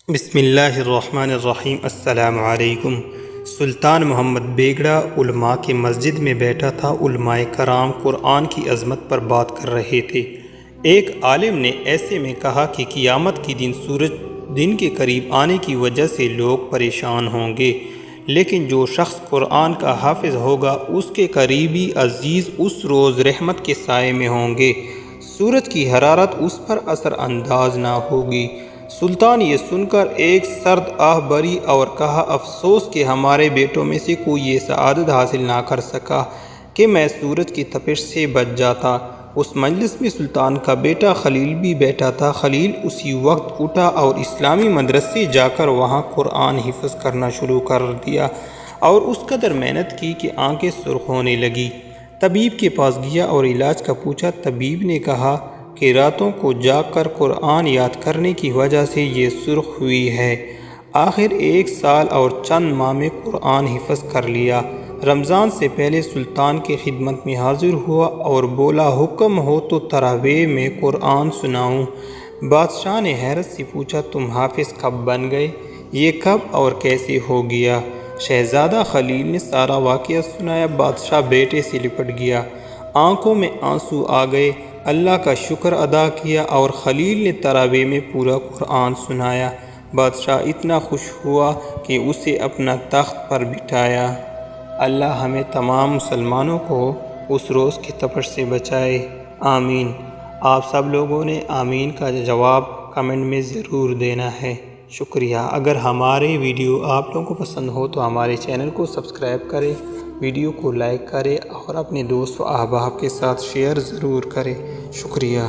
بسم اللہ الرحمن الرحیم۔ السلام علیکم۔ سلطان محمد بیگڑا علماء کی مسجد میں بیٹھا تھا۔ علماء کرام قرآن کی عظمت پر بات کر رہے تھے۔ ایک عالم نے ایسے میں کہا کہ قیامت کے دن سورج دن کے قریب آنے کی وجہ سے لوگ پریشان ہوں گے، لیکن جو شخص قرآن کا حافظ ہوگا اس کے قریبی عزیز اس روز رحمت کے سائے میں ہوں گے، سورج کی حرارت اس پر اثر انداز نہ ہوگی۔ سلطان یہ سن کر ایک سرد آہ بھری اور کہا، افسوس کہ ہمارے بیٹوں میں سے کوئی یہ سعادت حاصل نہ کر سکا کہ میں سورج کی تپش سے بچ جاتا۔ اس مجلس میں سلطان کا بیٹا خلیل بھی بیٹھا تھا۔ خلیل اسی وقت اٹھا اور اسلامی مدرسے جا کر وہاں قرآن حفظ کرنا شروع کر دیا اور اس قدر محنت کی کہ آنکھیں سرخ ہونے لگی۔ طبیب کے پاس گیا اور علاج کا پوچھا۔ طبیب نے کہا کہ راتوں کو جاگ کر قرآن یاد کرنے کی وجہ سے یہ سرخ ہوئی ہے۔ آخر 1 سال اور چند ماہ میں قرآن حفظ کر لیا۔ رمضان سے پہلے سلطان کی خدمت میں حاضر ہوا اور بولا، حکم ہو تو تراویح میں قرآن سناؤں۔ بادشاہ نے حیرت سے پوچھا، تم حافظ کب بن گئے؟ یہ کب اور کیسے ہو گیا؟ شہزادہ خلیل نے سارا واقعہ سنایا۔ بادشاہ بیٹے سے لپٹ گیا، آنکھوں میں آنسو آ گئے، اللہ کا شکر ادا کیا اور خلیل نے تراویح میں پورا قرآن سنایا۔ بادشاہ اتنا خوش ہوا کہ اسے اپنا تخت پر بٹھایا۔ اللہ ہمیں تمام مسلمانوں کو اس روز کی تپش سے بچائے، آمین۔ آپ سب لوگوں نے آمین کا جواب کمنٹ میں ضرور دینا ہے، شکریہ۔ اگر ہمارے ویڈیو آپ لوگوں کو پسند ہو تو ہمارے چینل کو سبسکرائب کریں، ویڈیو کو لائک کریں اور اپنے دوست و احباب کے ساتھ شیئر ضرور کریں، شکریہ۔